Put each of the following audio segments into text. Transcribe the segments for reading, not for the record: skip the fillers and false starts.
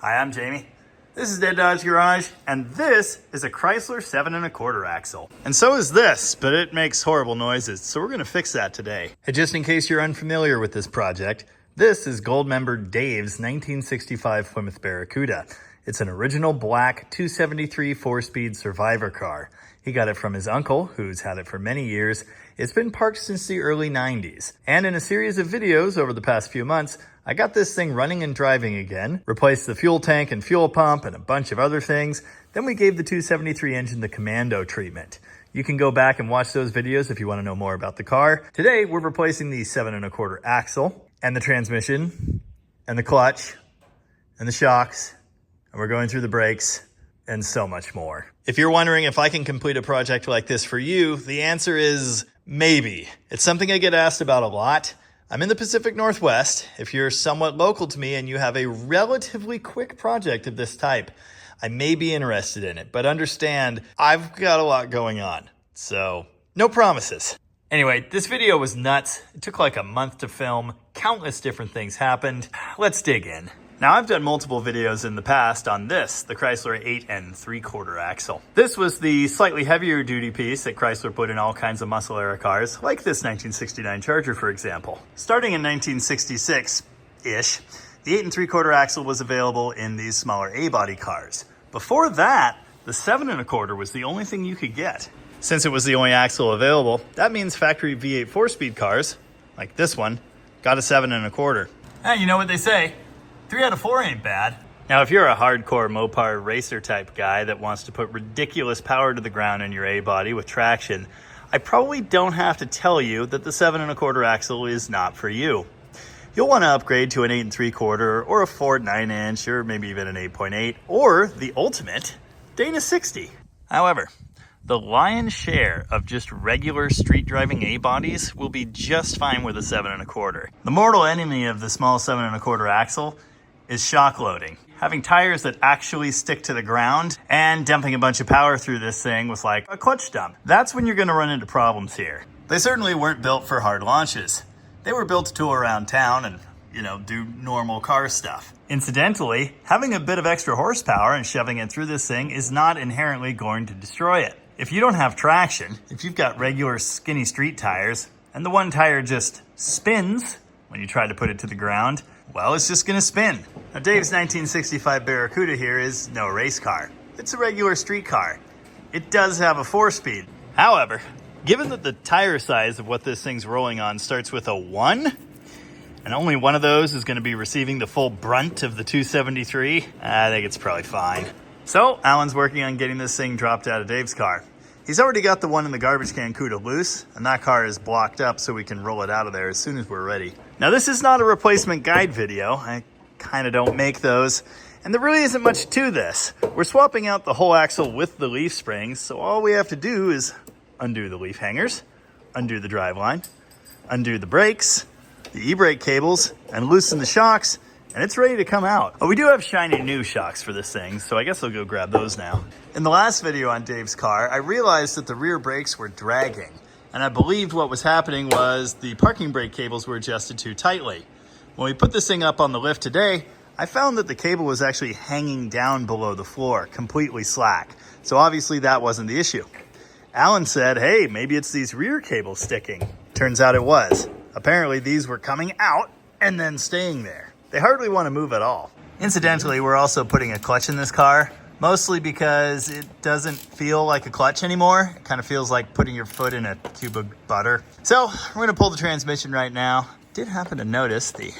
Hi, I'm Jamie. This is Dead Dodge Garage, and this is a Chrysler 7 1/4 axle. And so is this, but it makes horrible noises, so we're gonna fix that today. And just in case you're unfamiliar with this project, this is gold member Dave's 1965 Plymouth Barracuda. It's an original black 273 4-speed survivor car. He got it from his uncle, who's had it for many years. It's been parked since the early 90s. And in a series of videos over the past few months, I got this thing running and driving again, replaced the fuel tank and fuel pump and a bunch of other things. Then we gave the 273 engine the commando treatment. You can go back and watch those videos if you want to know more about the car. Today, we're replacing the 7 1/4 axle and the transmission and the clutch and the shocks, and we're going through the brakes and so much more. If you're wondering if I can complete a project like this for you, the answer is maybe. It's something I get asked about a lot. I'm in the Pacific Northwest. If you're somewhat local to me and you have a relatively quick project of this type, I may be interested in it, but understand I've got a lot going on, so no promises. Anyway, this video was nuts. It took like a month to film. Countless different things happened. Let's dig in. Now, I've done multiple videos in the past on this, the Chrysler 8 3/4 axle. This was the slightly heavier duty piece that Chrysler put in all kinds of muscle era cars, like this 1969 Charger, for example. Starting in 1966-ish, the 8 3/4 axle was available in these smaller A-body cars. Before that, the 7 1/4 was the only thing you could get. Since it was the only axle available, that means factory V8 4-speed cars, like this one, got a 7 1/4. Hey, you know what they say? 3 out of 4 ain't bad. Now, if you're a hardcore Mopar racer type guy that wants to put ridiculous power to the ground in your A-body with traction, I probably don't have to tell you that the 7 1/4 axle is not for you. You'll want to upgrade to an 8 3/4 or a Ford 9-inch or maybe even an 8.8 or the ultimate Dana 60. However, the lion's share of just regular street driving A-bodies will be just fine with a 7 1/4. The mortal enemy of the small 7 1/4 axle is shock loading. Having tires that actually stick to the ground and dumping a bunch of power through this thing with like a clutch dump. That's when you're gonna run into problems here. They certainly weren't built for hard launches. They were built to tool around town and, do normal car stuff. Incidentally, having a bit of extra horsepower and shoving it through this thing is not inherently going to destroy it. If you don't have traction, if you've got regular skinny street tires, and the one tire just spins when you try to put it to the ground, well, it's just gonna spin. Now, Dave's 1965 Barracuda here is no race car. It's a regular street car. It does have a 4-speed. However, given that the tire size of what this thing's rolling on starts with a 1, and only one of those is gonna be receiving the full brunt of the 273, I think it's probably fine. So, Alan's working on getting this thing dropped out of Dave's car. He's already got the one in the garbage can CUDA loose, and that car is blocked up so we can roll it out of there as soon as we're ready. Now, this is not a replacement guide video. I kind of don't make those, and there really isn't much to this. We're swapping out the whole axle with the leaf springs, so all we have to do is undo the leaf hangers, undo the driveline, undo the brakes, the e-brake cables, and loosen the shocks, and it's ready to come out. But we do have shiny new shocks for this thing, so I guess I'll go grab those now. In the last video on Dave's car, I realized that the rear brakes were dragging, and I believed what was happening was the parking brake cables were adjusted too tightly. When we put this thing up on the lift today, I found that the cable was actually hanging down below the floor, completely slack. So obviously that wasn't the issue. Alan said, hey, maybe it's these rear cables sticking. Turns out it was. Apparently these were coming out and then staying there. They hardly want to move at all. Incidentally, we're also putting a clutch in this car, mostly because it doesn't feel like a clutch anymore. It kind of feels like putting your foot in a cube of butter. So we're gonna pull the transmission right now. Did happen to notice the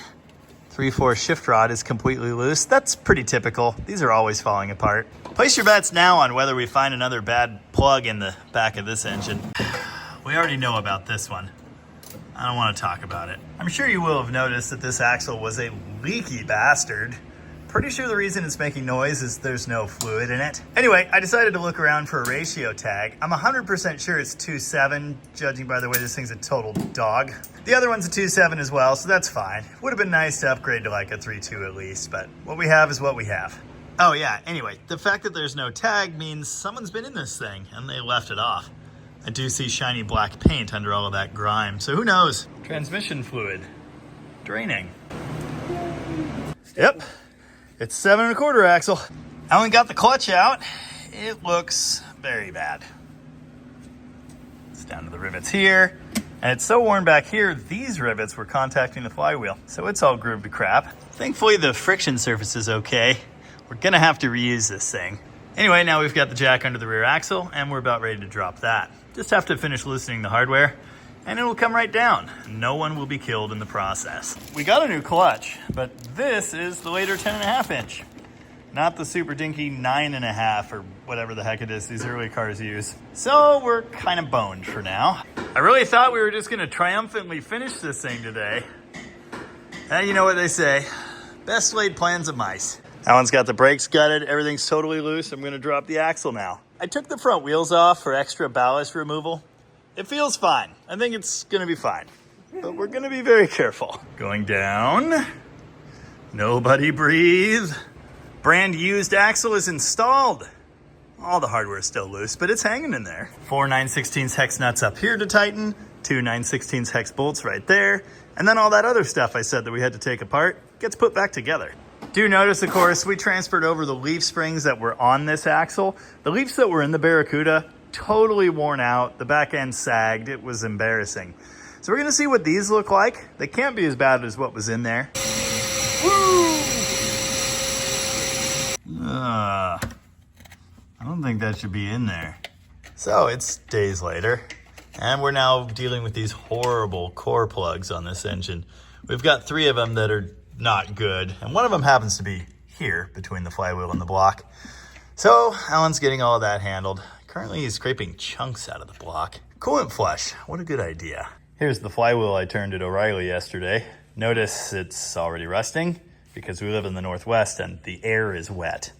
3/4 shift rod is completely loose. That's pretty typical. These are always falling apart. Place your bets now on whether we find another bad plug in the back of this engine. We already know about this one. I don't want to talk about it. I'm sure you will have noticed that this axle was a leaky bastard. Pretty sure the reason it's making noise is there's no fluid in it. Anyway, I decided to look around for a ratio tag. I'm 100% sure it's 2.7, judging by the way this thing's a total dog. The other one's a 2.7 as well, so that's fine. Would have been nice to upgrade to like a 3.2 at least, but what we have is what we have. Oh yeah, anyway, the fact that there's no tag means someone's been in this thing and they left it off. I do see shiny black paint under all of that grime, so who knows? Transmission fluid draining. Yep. It's 7 1/4 axle. Alan got the clutch out. It looks very bad. It's down to the rivets here. And it's so worn back here, these rivets were contacting the flywheel. So it's all grooved to crap. Thankfully, the friction surface is okay. We're gonna have to reuse this thing. Anyway, now we've got the jack under the rear axle and we're about ready to drop that. Just have to finish loosening the hardware and it'll come right down. No one will be killed in the process. We got a new clutch, but this is the later 10.5 inch. Not the super dinky 9.5 or whatever the heck it is these early cars use. So we're kind of boned for now. I really thought we were just gonna triumphantly finish this thing today. And you know what they say, best laid plans of mice. Alan's got the brakes gutted, everything's totally loose. I'm gonna drop the axle now. I took the front wheels off for extra ballast removal. It feels fine. I think it's gonna be fine, but we're gonna be very careful. Going down, nobody breathe. Brand used axle is installed. All the hardware is still loose, but it's hanging in there. 4 9/16 hex nuts up here to tighten, 2 9/16 hex bolts right there, and then all that other stuff I said that we had to take apart gets put back together. Do notice, of course, we transferred over the leaf springs that were on this axle. The leafs that were in the Barracuda, totally worn out. The back end sagged. It was embarrassing. So we're gonna see what these look like. They can't be as bad as what was in there. Woo! I don't think that should be in there. So it's days later, and we're now dealing with these horrible core plugs on this engine. We've got 3 of them that are not good, and one of them happens to be here between the flywheel and the block. So Alan's getting all of that handled. Currently he's scraping chunks out of the block. Coolant flush, what a good idea. Here's the flywheel I turned at O'Reilly yesterday. Notice it's already rusting because we live in the Northwest and the air is wet.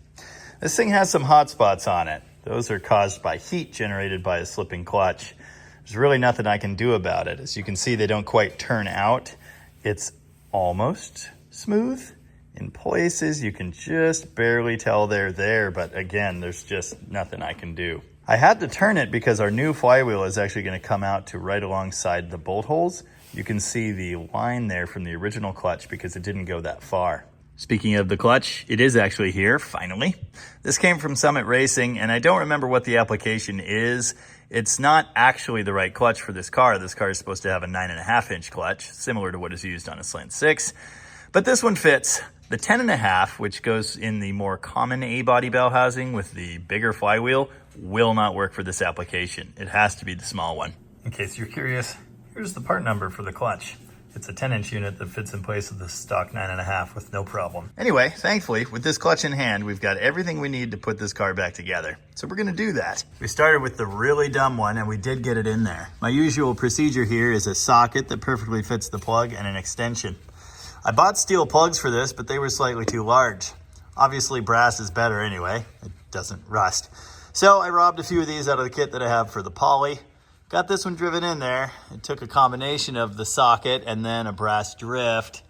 This thing has some hot spots on it. Those are caused by heat generated by a slipping clutch. There's really nothing I can do about it. As you can see, they don't quite turn out. It's almost smooth. In places, you can just barely tell they're there, but again, there's just nothing I can do. I had to turn it because our new flywheel is actually going to come out to right alongside the bolt holes. You can see the line there from the original clutch because it didn't go that far. Speaking of the clutch, it is actually here, finally. This came from Summit Racing, and I don't remember what the application is. It's not actually the right clutch for this car. This car is supposed to have a 9.5 inch clutch, similar to what is used on a Slant 6. But this one fits. The 10.5, which goes in the more common A-body bell housing with the bigger flywheel, will not work for this application. It has to be the small one. In case you're curious, here's the part number for the clutch. It's a 10-inch unit that fits in place of the stock 9.5 with no problem. Anyway, thankfully, with this clutch in hand, we've got everything we need to put this car back together. So we're gonna do that. We started with the really dumb one, and we did get it in there. My usual procedure here is a socket that perfectly fits the plug and an extension. I bought steel plugs for this, but they were slightly too large. Obviously, brass is better anyway. It doesn't rust. So I robbed a few of these out of the kit that I have for the poly. Got this one driven in there. It took a combination of the socket and then a brass drift.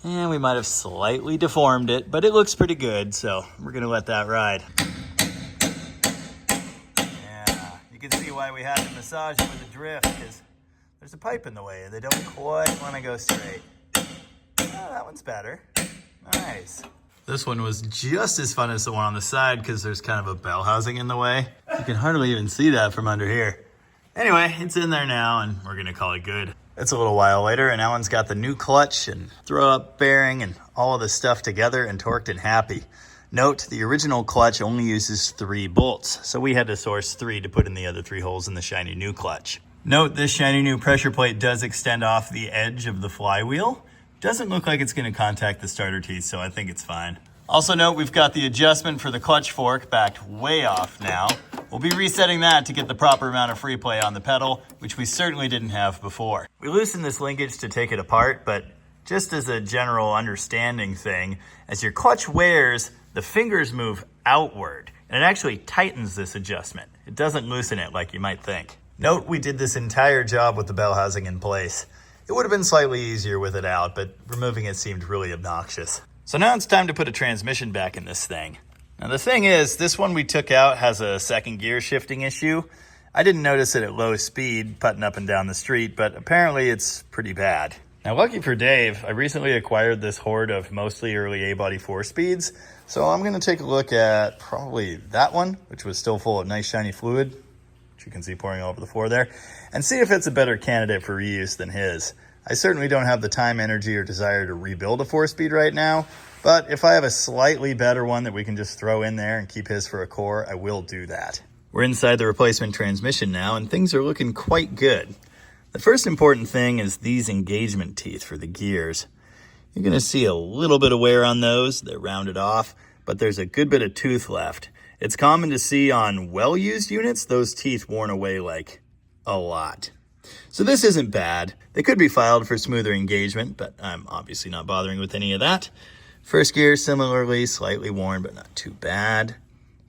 And we might have slightly deformed it, but it looks pretty good, so we're gonna let that ride. Yeah, you can see why we had to massage it with a drift, because there's a pipe in the way and they don't quite wanna go straight. Oh, that one's better. Nice. This one was just as fun as the one on the side because there's kind of a bell housing in the way. You can hardly even see that from under here. Anyway, it's in there now and we're gonna call it good. It's a little while later and Alan's got the new clutch and throw up bearing and all of this stuff together and torqued and happy. Note, the original clutch only uses 3 bolts, so we had to source 3 to put in the other 3 holes in the shiny new clutch. Note, this shiny new pressure plate does extend off the edge of the flywheel. Doesn't look like it's gonna contact the starter teeth, so I think it's fine. Also note, we've got the adjustment for the clutch fork backed way off now. We'll be resetting that to get the proper amount of free play on the pedal, which we certainly didn't have before. We loosened this linkage to take it apart, but just as a general understanding thing, as your clutch wears, the fingers move outward, and it actually tightens this adjustment. It doesn't loosen it like you might think. Note, we did this entire job with the bell housing in place. It would have been slightly easier with it out, but removing it seemed really obnoxious. So now it's time to put a transmission back in this thing. Now the thing is, this one we took out has a second gear shifting issue. I didn't notice it at low speed, putting up and down the street, but apparently it's pretty bad. Now, lucky for Dave, I recently acquired this horde of mostly early A-body 4-speeds, so I'm going to take a look at probably that one, which was still full of nice shiny fluid, which you can see pouring all over the floor there, and see if it's a better candidate for reuse than his. I certainly don't have the time, energy, or desire to rebuild a 4-speed right now, but if I have a slightly better one that we can just throw in there and keep his for a core, I will do that. We're inside the replacement transmission now, and things are looking quite good. The first important thing is these engagement teeth for the gears. You're going to see a little bit of wear on those. They're rounded off, but there's a good bit of tooth left. It's common to see on well-used units those teeth worn away like a lot. So this isn't bad. They could be filed for smoother engagement, but I'm obviously not bothering with any of that. First gear, similarly, slightly worn, but not too bad.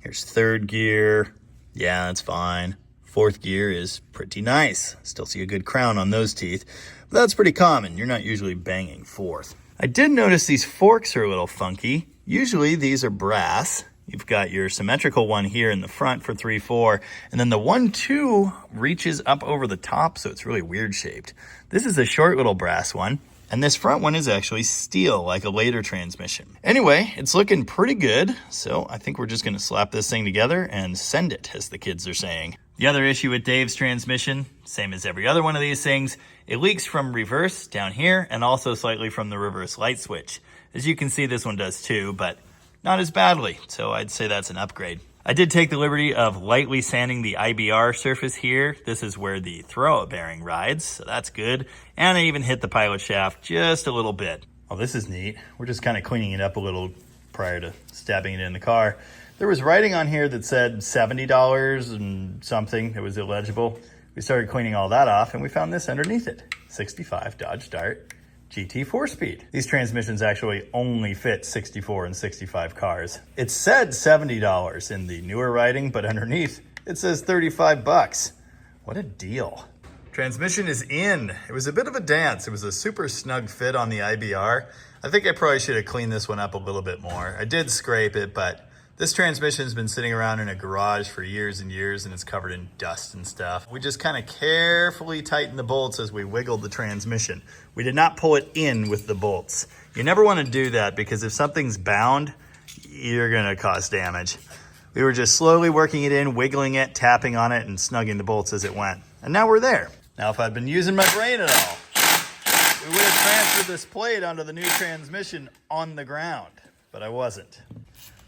Here's third gear. Yeah, that's fine. Fourth gear is pretty nice. Still see a good crown on those teeth, but that's pretty common. You're not usually banging fourth. I did notice these forks are a little funky. Usually these are brass. You've got your symmetrical one here in the front for 3/4, and then the 1/2 reaches up over the top, so it's really weird shaped. This is a short little brass one, and this front one is actually steel, like a later transmission. Anyway, it's looking pretty good, so I think we're just gonna slap this thing together and send it, as the kids are saying. The other issue with Dave's transmission, same as every other one of these things, it leaks from reverse down here and also slightly from the reverse light switch. As you can see, this one does too, but not as badly, so I'd say that's an upgrade. I did take the liberty of lightly sanding the IBR surface here. This is where the throw-out bearing rides, so that's good. And I even hit the pilot shaft just a little bit. Oh, this is neat. We're just kind of cleaning it up a little prior to stabbing it in the car. There was writing on here that said $70 and something. It was illegible. We started cleaning all that off, and we found this underneath it. 65 Dodge Dart GT 4-speed. These transmissions actually only fit 64 and 65 cars. It said $70 in the newer writing, but underneath it says 35 bucks. What a deal. Transmission is in. It was a bit of a dance. It was a super snug fit on the IBR. I think I probably should have cleaned this one up a little bit more. I did scrape it, but this transmission has been sitting around in a garage for years and years, and it's covered in dust and stuff. We just kind of carefully tightened the bolts as we wiggled the transmission. We did not pull it in with the bolts. You never want to do that, because if something's bound, you're going to cause damage. We were just slowly working it in, wiggling it, tapping on it, and snugging the bolts as it went. And now we're there. Now, if I'd been using my brain at all, we would have transferred this plate onto the new transmission on the ground, but I wasn't.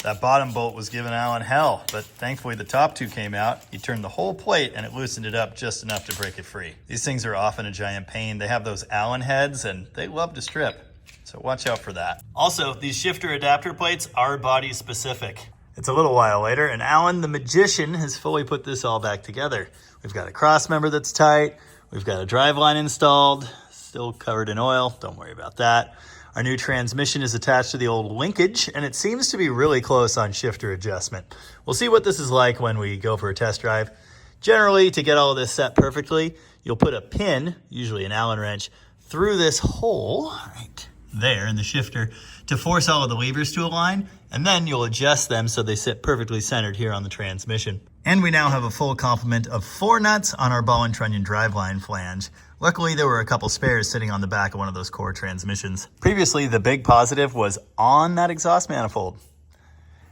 That bottom bolt was giving Alan hell, but thankfully the top two came out. He turned the whole plate and it loosened it up just enough to break it free. These things are often a giant pain. They have those Allen heads and they love to strip, so watch out for that. Also, these shifter adapter plates are body specific. It's a little while later and Alan, the magician, has fully put this all back together. We've got a cross member that's tight. We've got a drive line installed, still covered in oil. Don't worry about that. Our new transmission is attached to the old linkage, and it seems to be really close on shifter adjustment. We'll see what this is like when we go for a test drive. Generally, to get all of this set perfectly, you'll put a pin, usually an Allen wrench, through this hole right there in the shifter to force all of the levers to align, and then you'll adjust them so they sit perfectly centered here on the transmission. And we now have a full complement of 4 nuts on our ball and trunnion driveline flange. Luckily, there were a couple spares sitting on the back of one of those core transmissions. Previously, the big positive was on that exhaust manifold.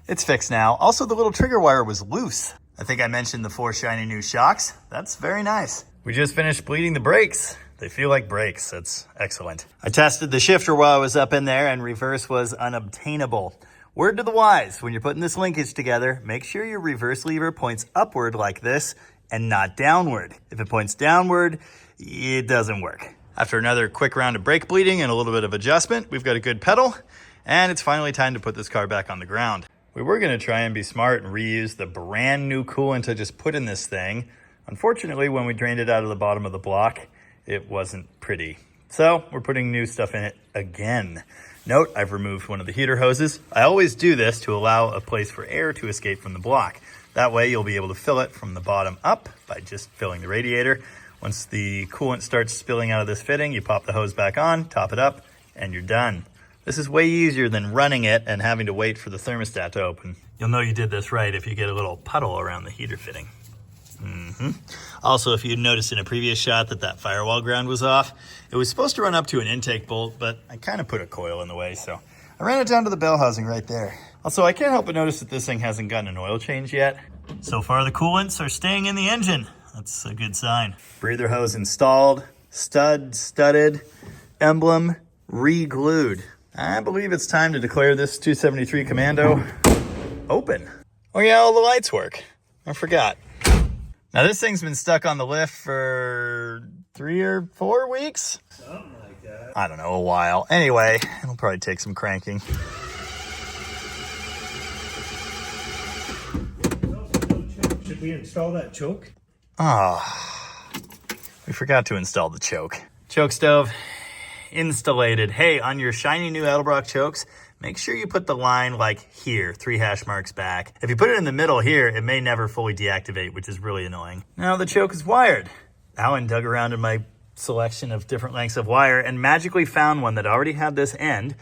It's fixed now. Also, the little trigger wire was loose. I think I mentioned the 4 shiny new shocks. That's very nice. We just finished bleeding the brakes. They feel like brakes. That's excellent. I tested the shifter while I was up in there, and reverse was unobtainable. Word to the wise, when you're putting this linkage together, make sure your reverse lever points upward like this and not downward. If it points downward, it doesn't work. After another quick round of brake bleeding and a little bit of adjustment, we've got a good pedal, and it's finally time to put this car back on the ground. We were going to try and be smart and reuse the brand new coolant I just put in this thing. Unfortunately, when we drained it out of the bottom of the block, it wasn't pretty. So we're putting new stuff in it again. Note, I've removed one of the heater hoses. I always do this to allow a place for air to escape from the block. That way you'll be able to fill it from the bottom up by just filling the radiator. Once the coolant starts spilling out of this fitting, you pop the hose back on, top it up, and you're done. This is way easier than running it and having to wait for the thermostat to open. You'll know you did this right if you get a little puddle around the heater fitting. Also, if you noticed in a previous shot that firewall ground was off, it was supposed to run up to an intake bolt, but I kind of put a coil in the way, so I ran it down to the bell housing right there. Also, I can't help but notice that this thing hasn't gotten an oil change yet. So far, the coolants are staying in the engine. That's a good sign. Breather hose installed, stud studded, emblem re-glued. I believe it's time to declare this 273 Commando open. Oh yeah, all the lights work. I forgot. Now this thing's been stuck on the lift for 3 or 4 weeks? Something like that. I don't know, a while. Anyway, it'll probably take some cranking. Should we install that choke? We forgot to install the choke. Choke stove installated. Hey, on your shiny new Edelbrock chokes, make sure you put the line like here, 3 hash marks back. If you put it in the middle here, it may never fully deactivate, which is really annoying. Now the choke is wired. Alan dug around in my selection of different lengths of wire and magically found one that already had this end,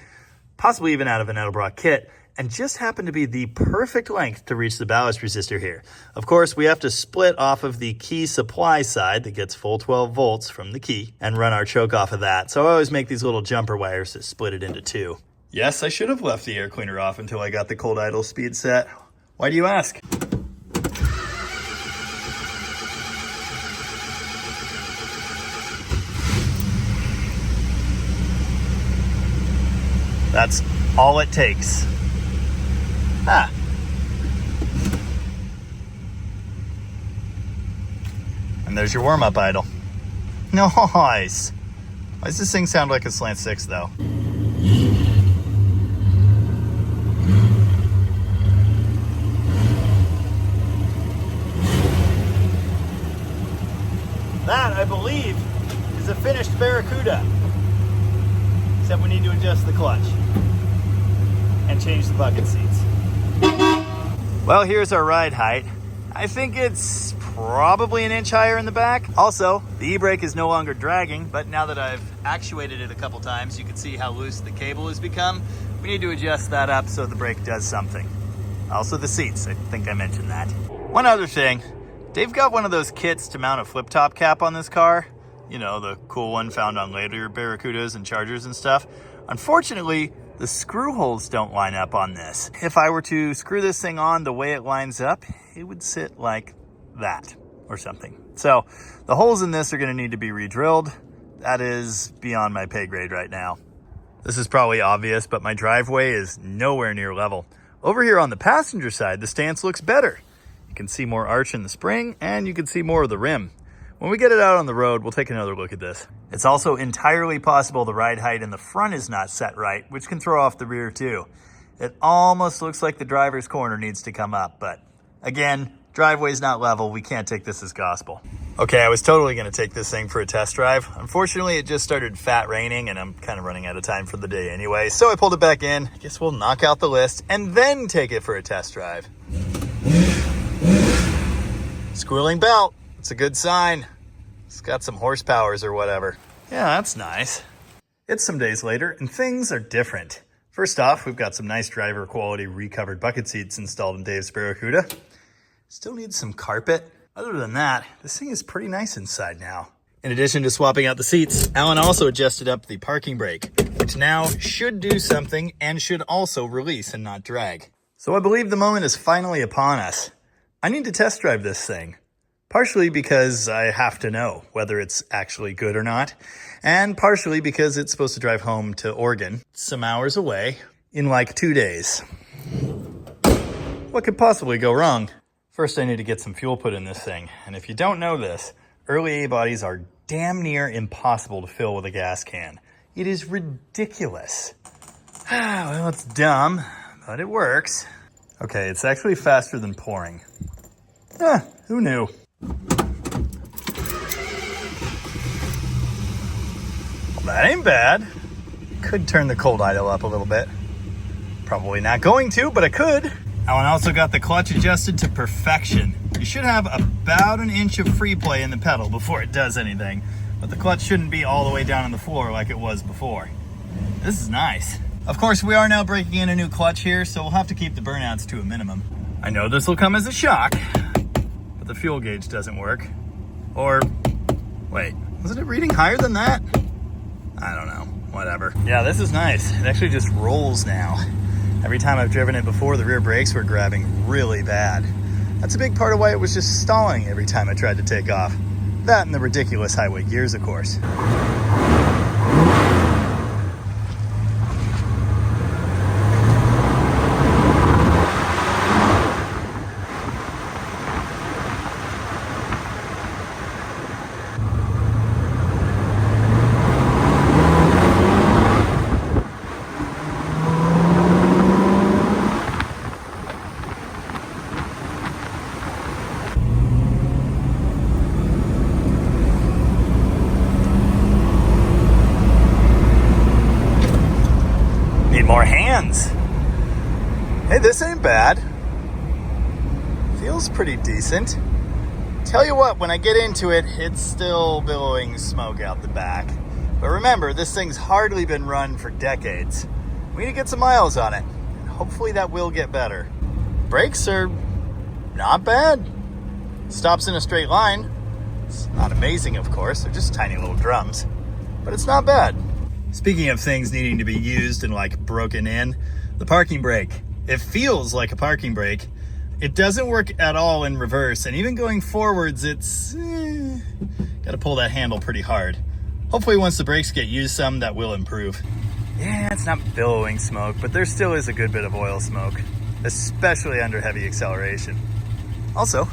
possibly even out of an Edelbrock kit, and just happened to be the perfect length to reach the ballast resistor here. Of course, we have to split off of the key supply side that gets full 12 volts from the key and run our choke off of that. So I always make these little jumper wires to split it into 2. Yes, I should have left the air cleaner off until I got the cold idle speed set. Why do you ask? That's all it takes. Ah. And there's your warm-up idle. Nice. Why does this thing sound like a slant 6 though? That, I believe, is a finished Barracuda. Except we need to adjust the clutch and change the bucket seats. Well, here's our ride height. I think it's probably an inch higher in the back. Also, the e-brake is no longer dragging, but now that I've actuated it a couple times, you can see how loose the cable has become. We need to adjust that up so the brake does something. Also the seats, I think I mentioned that. One other thing, Dave got one of those kits to mount a flip-top cap on this car. You know, the cool one found on later Barracudas and Chargers and stuff. Unfortunately, the screw holes don't line up on this. If I were to screw this thing on the way it lines up, it would sit like that or something. So the holes in this are going to need to be re-drilled. That is beyond my pay grade right now. This is probably obvious, but my driveway is nowhere near level. Over here on the passenger side, the stance looks better. You can see more arch in the spring and you can see more of the rim. When we get it out on the road, we'll take another look at this. It's also entirely possible the ride height in the front is not set right, which can throw off the rear too. It almost looks like the driver's corner needs to come up, but again, driveway's not level. We can't take this as gospel. Okay, I was totally gonna take this thing for a test drive. Unfortunately, it just started fat raining and I'm kind of running out of time for the day anyway. So I pulled it back in. I guess we'll knock out the list and then take it for a test drive. Squealing belt. It's a good sign. It's got some horsepowers or whatever. Yeah, that's nice. It's some days later and things are different. First off, we've got some nice driver quality recovered bucket seats installed in Dave's Barracuda. Still needs some carpet. Other than that, this thing is pretty nice inside now. In addition to swapping out the seats, Alan also adjusted up the parking brake, which now should do something and should also release and not drag. So I believe the moment is finally upon us. I need to test drive this thing. Partially because I have to know whether it's actually good or not, and partially because it's supposed to drive home to Oregon, some hours away, in like 2 days. What could possibly go wrong? First, I need to get some fuel put in this thing, and if you don't know this, early A-bodies are damn near impossible to fill with a gas can. It is ridiculous. Well, it's dumb, but it works. Okay, it's actually faster than pouring. Who knew? Well, that ain't bad. Could turn the cold idle up a little bit. Probably not going to, but I could. Alan also got the clutch adjusted to perfection. You should have about an inch of free play in the pedal before it does anything, but the clutch shouldn't be all the way down on the floor like it was before. This is nice. Of course, we are now breaking in a new clutch here, so we'll have to keep the burnouts to a minimum. I know this will come as a shock, but but the fuel gauge doesn't work. Or, wait, wasn't it reading higher than that? I don't know, whatever. Yeah, this is nice. It actually just rolls now. Every time I've driven it before, the rear brakes were grabbing really bad. That's a big part of why it was just stalling every time I tried to take off. That and the ridiculous highway gears, of course. More hands. Hey, this ain't bad. Feels pretty decent. Tell you what, when I get into it, it's still billowing smoke out the back. But remember, this thing's hardly been run for decades. We need to get some miles on it. And hopefully that will get better. Brakes are not bad. Stops in a straight line. It's not amazing, of course. They're just tiny little drums. But it's not bad. Speaking of things needing to be used and like broken in, the parking brake. It feels like a parking brake. It doesn't work at all in reverse, and even going forwards, it's gotta pull that handle pretty hard. Hopefully once the brakes get used some, that will improve. Yeah, it's not billowing smoke, but there still is a good bit of oil smoke, especially under heavy acceleration. Also,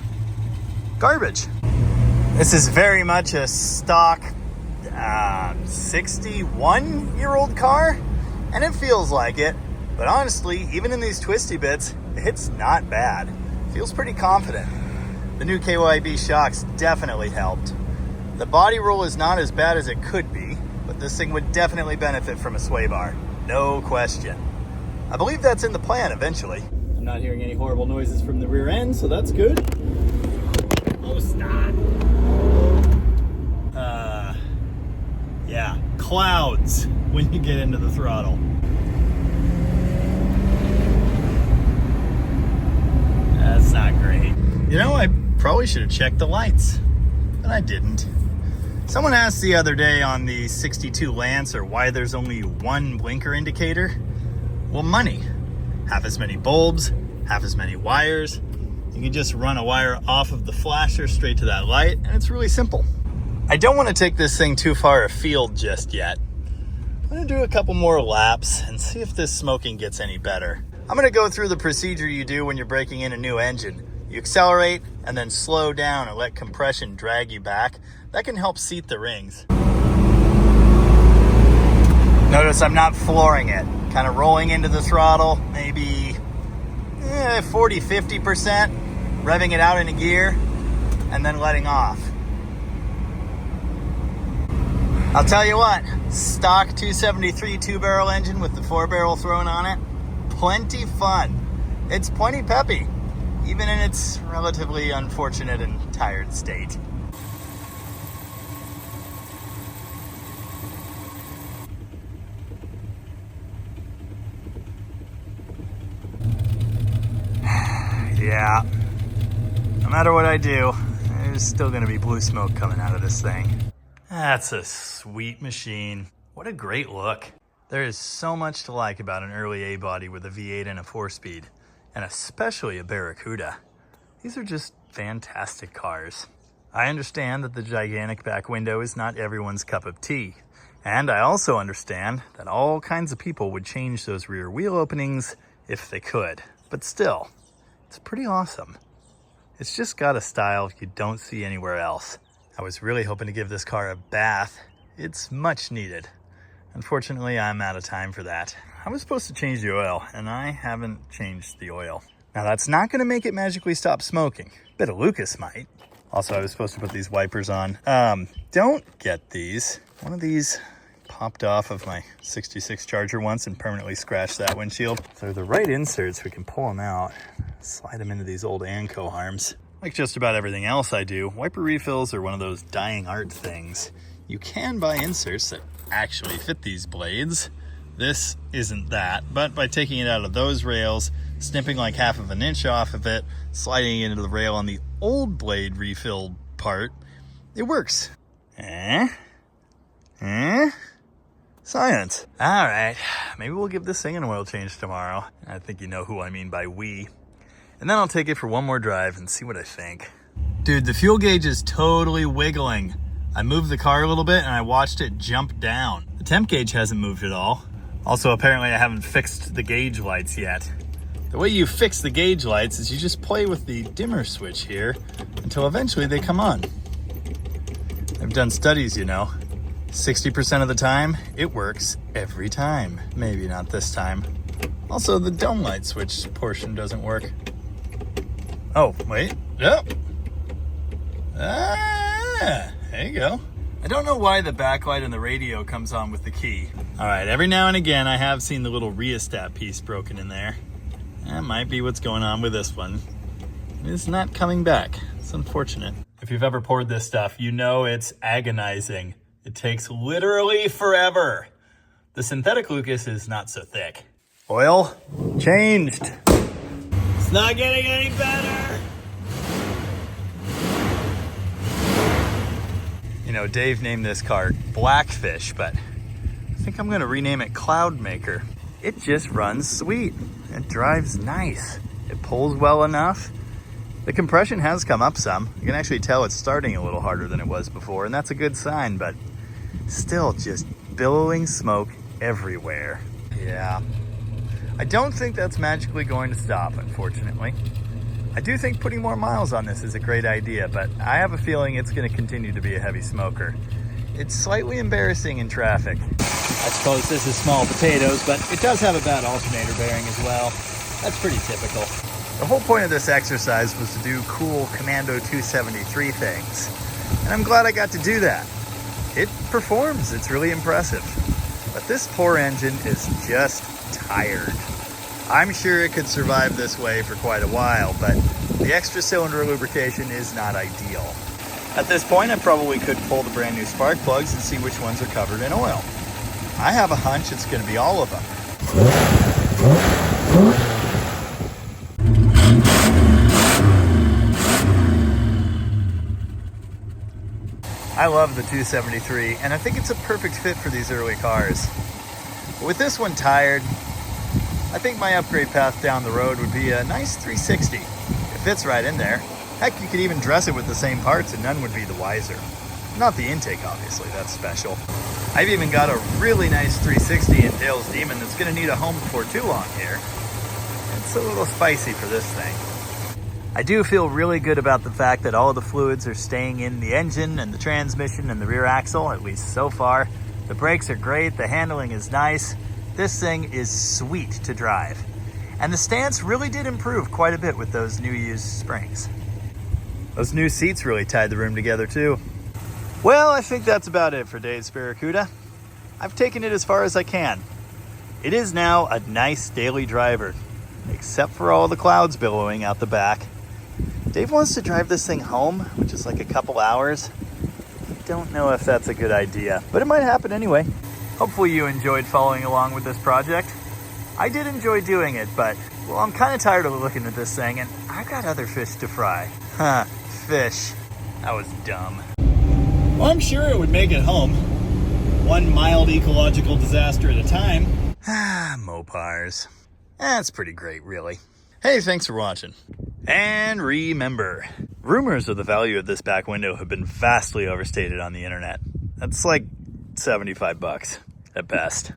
garbage. This is very much a stock 61-year-old car, and it feels like it, but honestly, even in these twisty bits, it's not bad. Feels pretty confident. The new KYB shocks definitely helped. The body roll is not as bad as it could be, but this thing would definitely benefit from a sway bar, no question. I believe that's in the plan eventually. I'm not hearing any horrible noises from the rear end, so that's good. Oh, stop. Yeah, clouds when you get into the throttle. That's not great. You know, I probably should have checked the lights, but I didn't. Someone asked the other day on the 62 Lancer why there's only one blinker indicator. Well, money. Half as many bulbs, half as many wires. You can just run a wire off of the flasher straight to that light, and it's really simple. I don't want to take this thing too far afield just yet. I'm going to do a couple more laps and see if this smoking gets any better. I'm going to go through the procedure you do when you're breaking in a new engine. You accelerate and then slow down and let compression drag you back. That can help seat the rings. Notice I'm not flooring it. Kind of rolling into the throttle, maybe 40-50%, revving it out into gear, and then letting off. I'll tell you what, stock 273 two-barrel engine with the 4-barrel thrown on it, plenty fun. It's plenty peppy, even in its relatively unfortunate and tired state. Yeah, no matter what I do, there's still gonna be blue smoke coming out of this thing. That's a sweet machine. What a great look. There is so much to like about an early A-body with a V8 and a 4-speed, and especially a Barracuda. These are just fantastic cars. I understand that the gigantic back window is not everyone's cup of tea, and I also understand that all kinds of people would change those rear wheel openings if they could. But still, it's pretty awesome. It's just got a style you don't see anywhere else. I was really hoping to give this car a bath. It's much needed. Unfortunately, I'm out of time for that. I was supposed to change the oil, and I haven't changed the oil. Now, that's not going to make it magically stop smoking. Bit of Lucas might. Also, I was supposed to put these wipers on. Don't get these. One of these popped off of my 66 Charger once and permanently scratched that windshield. So the right inserts, we can pull them out, slide them into these old Anco arms. Like just about everything else I do, wiper refills are one of those dying art things. You can buy inserts that actually fit these blades. This isn't that, but by taking it out of those rails, snipping like half of an inch off of it, sliding it into the rail on the old blade refill part, it works. Science. All right, maybe we'll give this thing an oil change tomorrow. I think you know who I mean by we. And then I'll take it for one more drive and see what I think. Dude, the fuel gauge is totally wiggling. I moved the car a little bit and I watched it jump down. The temp gauge hasn't moved at all. Also, apparently I haven't fixed the gauge lights yet. The way you fix the gauge lights is you just play with the dimmer switch here until eventually they come on. I've done studies, you know. 60% of the time, it works every time. Maybe not this time. Also, the dome light switch portion doesn't work. Oh, wait. Yep. There you go. I don't know why the backlight and the radio comes on with the key. All right, every now and again, I have seen the little rheostat piece broken in there. That might be what's going on with this one. It's not coming back. It's unfortunate. If you've ever poured this stuff, you know it's agonizing. It takes literally forever. The synthetic Lucas is not so thick. Oil changed. It's not getting any better. You know, Dave named this car Blackfish, but I think I'm gonna rename it Cloudmaker. It just runs sweet. It drives nice. It pulls well enough. The compression has come up some. You can actually tell it's starting a little harder than it was before, and that's a good sign, but still just billowing smoke everywhere. Yeah. I don't think that's magically going to stop, unfortunately. I do think putting more miles on this is a great idea, but I have a feeling it's going to continue to be a heavy smoker. It's slightly embarrassing in traffic. I suppose this is small potatoes, but it does have a bad alternator bearing as well. That's pretty typical. The whole point of this exercise was to do cool Commando 273 things, and I'm glad I got to do that. It performs, it's really impressive. But this poor engine is just tired. I'm sure it could survive this way for quite a while, but the extra cylinder lubrication is not ideal. At this point, I probably could pull the brand new spark plugs and see which ones are covered in oil. I have a hunch it's going to be all of them. I love the 273, and I think it's a perfect fit for these early cars. But with this one tired, I think my upgrade path down the road would be a nice 360. It fits right in there. Heck, you could even dress it with the same parts and none would be the wiser. Not the intake, obviously, that's special. I've even got a really nice 360 in Dale's Demon that's gonna need a home before too long here. It's a little spicy for this thing. I do feel really good about the fact that all of the fluids are staying in the engine and the transmission and the rear axle, at least so far. The brakes are great, the handling is nice. This thing is sweet to drive. And the stance really did improve quite a bit with those new used springs. Those new seats really tied the room together too. Well, I think that's about it for Dave's Barracuda. I've taken it as far as I can. It is now a nice daily driver, except for all the clouds billowing out the back. Dave wants to drive this thing home, which is like a couple hours. I don't know if that's a good idea, but it might happen anyway. Hopefully you enjoyed following along with this project. I did enjoy doing it, but, well, I'm kind of tired of looking at this thing, and I've got other fish to fry. Huh, fish. That was dumb. Well, I'm sure it would make it home. One mild ecological disaster at a time. Mopars. That's pretty great, really. Hey, thanks for watching. And remember, rumors of the value of this back window have been vastly overstated on the internet. That's like $75 at best.